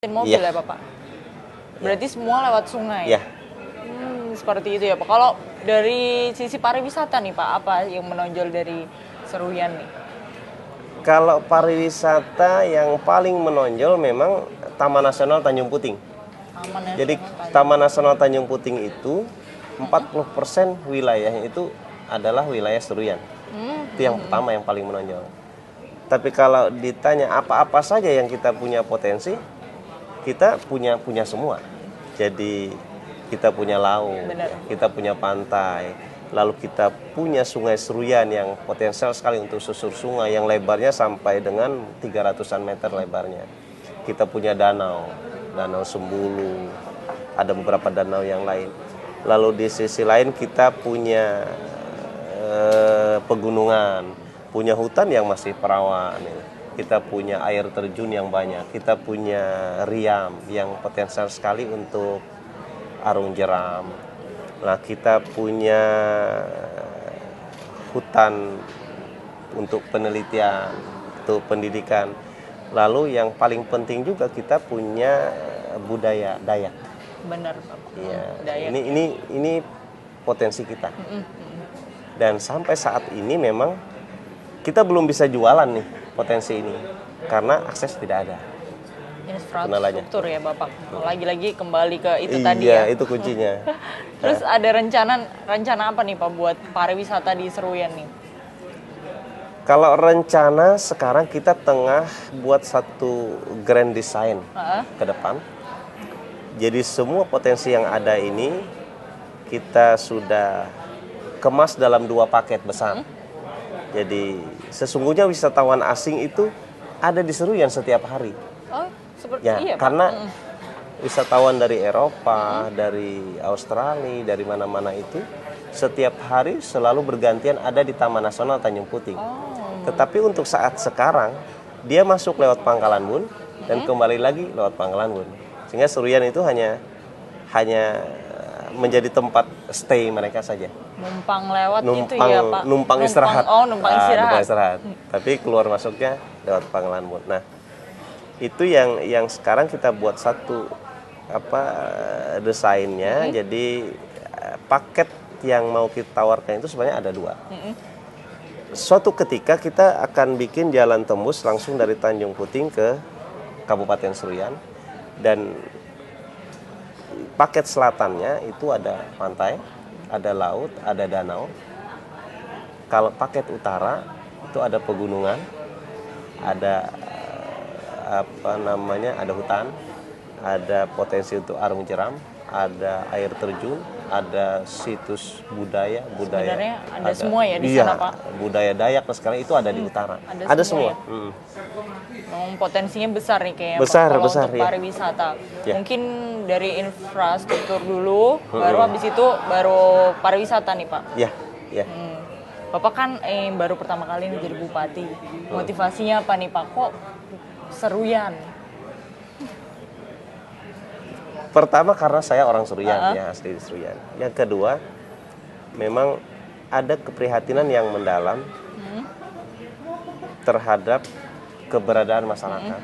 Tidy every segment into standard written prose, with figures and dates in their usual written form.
mobil Iya. ya Bapak? Berarti semua lewat sungai? Iya. Seperti itu ya Pak. Kalau dari sisi pariwisata nih Pak, apa yang menonjol dari Seruyan nih? Kalau pariwisata yang paling menonjol memang Taman Nasional Tanjung Puting. Jadi Taman Nasional Tanjung Puting itu 40% wilayahnya itu adalah wilayah Seruyan. Itu yang pertama yang paling menonjol. Tapi kalau ditanya apa-apa saja yang kita punya potensi, kita punya semua. Jadi kita punya laut, kita punya pantai, lalu kita punya sungai Seruyan yang potensial sekali untuk susur sungai yang lebarnya sampai dengan 300-an meter lebarnya. Kita punya danau Sembulu, ada beberapa danau yang lain. Lalu di sisi lain kita punya pegunungan, punya hutan yang masih perawan. Kita punya air terjun yang banyak, kita punya riam yang potensial sekali untuk arung jeram. Nah, kita punya hutan untuk penelitian, untuk pendidikan. Lalu yang paling penting juga kita punya budaya Dayak. Benar Pak. Iya. Dayak. Ini potensi kita. Dan sampai saat ini memang kita belum bisa jualan nih potensi ini karena akses tidak ada. Infrastruktur ya Bapak. Lagi-lagi kembali ke itu tadi ya. Iya, itu kuncinya. Terus ada rencana apa nih Pak buat pariwisata di Seruyan nih? Kalau rencana sekarang kita tengah buat satu grand design ke depan. Jadi semua potensi yang ada ini kita sudah kemas dalam 2 paket besar. Jadi sesungguhnya wisatawan asing itu ada di Seruyan setiap hari. Oh, seperti Ya, iya Pak. karena wisatawan dari Eropa, dari Australia, dari mana-mana itu setiap hari selalu bergantian ada di Taman Nasional Tanjung Puting. Tetapi untuk saat sekarang dia masuk lewat Pangkalan Bun dan kembali lagi lewat Pangkalan Bun. Sehingga Seruyan itu hanya menjadi tempat stay mereka saja. Numpang lewat itu ya Pak. Numpang istirahat. Numpang istirahat. Numpang istirahat. Tapi keluar masuknya lewat Pangkalan Bun. Nah, itu yang sekarang kita buat satu desainnya. Jadi paket yang mau kita tawarkan itu sebenarnya ada 2. Suatu ketika kita akan bikin jalan tembus langsung dari Tanjung Puting ke Kabupaten Seruyan, dan paket selatannya itu ada pantai, ada laut, ada danau. Kalau paket utara itu ada pegunungan, ada ada hutan, ada potensi untuk arung jeram, ada air terjun, ada situs budaya. Sebenarnya ada semua ya di sana Pak. Budaya Dayak sekarang itu ada di utara. Ada semua. Potensinya besar nih kayaknya besar, Pak, kalau besar, untuk pariwisata. Ya. Mungkin dari infrastruktur dulu, baru habis itu baru pariwisata nih Pak. Iya, iya. Bapak kan baru pertama kali nih jadi bupati. Motivasinya apa nih Pak? Kok Seruyan? Pertama karena saya orang Seruyan, ya asli di Seruyan. Yang kedua, memang ada keprihatinan yang mendalam terhadap keberadaan masyarakat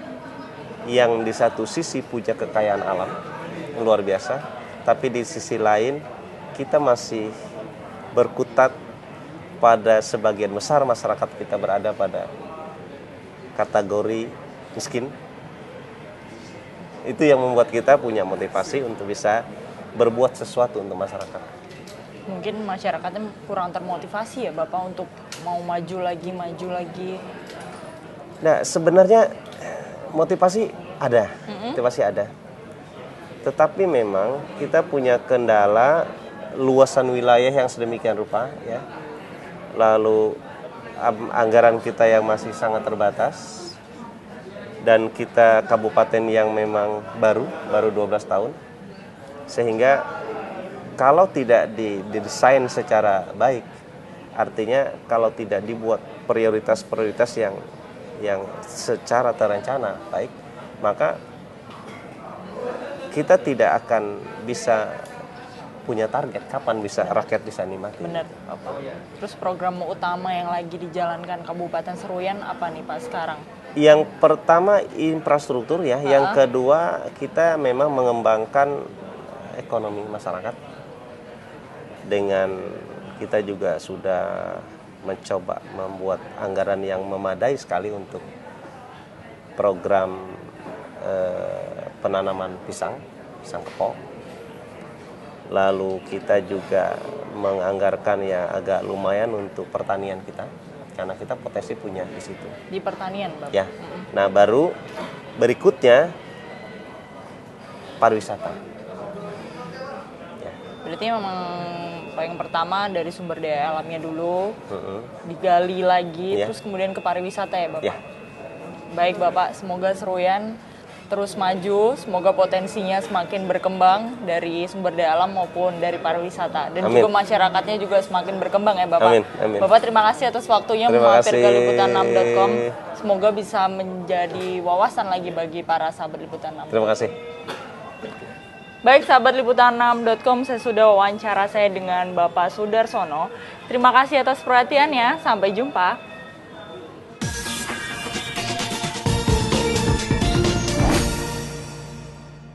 yang di satu sisi punya kekayaan alam luar biasa, tapi di sisi lain kita masih berkutat pada sebagian besar masyarakat kita berada pada kategori miskin. Itu yang membuat kita punya motivasi untuk bisa berbuat sesuatu untuk masyarakat. Mungkin masyarakatnya kurang termotivasi ya Bapak untuk mau maju lagi. Nah, sebenarnya motivasi ada. Tetapi memang kita punya kendala luasan wilayah yang sedemikian rupa ya. Lalu anggaran kita yang masih sangat terbatas. Dan kita kabupaten yang memang baru 12 tahun. Sehingga kalau tidak didesain secara baik, artinya kalau tidak dibuat prioritas-prioritas yang secara terencana baik, maka kita tidak akan bisa punya target kapan bisa rakyat bisa nikmati. Benar Bapak. Terus program utama yang lagi dijalankan Kabupaten Seruyan apa nih Pak sekarang? Yang pertama infrastruktur ya, yang kedua kita memang mengembangkan ekonomi masyarakat. Dengan kita juga sudah mencoba membuat anggaran yang memadai sekali untuk program penanaman pisang kepok. Lalu kita juga menganggarkan ya agak lumayan untuk pertanian kita, karena kita potensi punya di situ. Di pertanian, Bapak? Ya. Nah, baru berikutnya pariwisata. Ya. Berarti memang yang pertama dari sumber daya alamnya dulu, digali lagi, terus kemudian ke pariwisata ya, Bapak? Ya. Baik, Bapak. Semoga Seruyan terus maju, semoga potensinya semakin berkembang dari sumber daya alam maupun dari pariwisata, dan Amin. juga masyarakatnya juga semakin berkembang ya, Bapak. Amin. Amin. Bapak, terima kasih atas waktunya mampir ke liputan6.com. Semoga bisa menjadi wawasan lagi bagi para sahabat Liputan 6. Terima kasih. Baik, sahabat liputan6.com, saya sudah wawancara saya dengan Bapak Sudarsono. Terima kasih atas perhatiannya, sampai jumpa.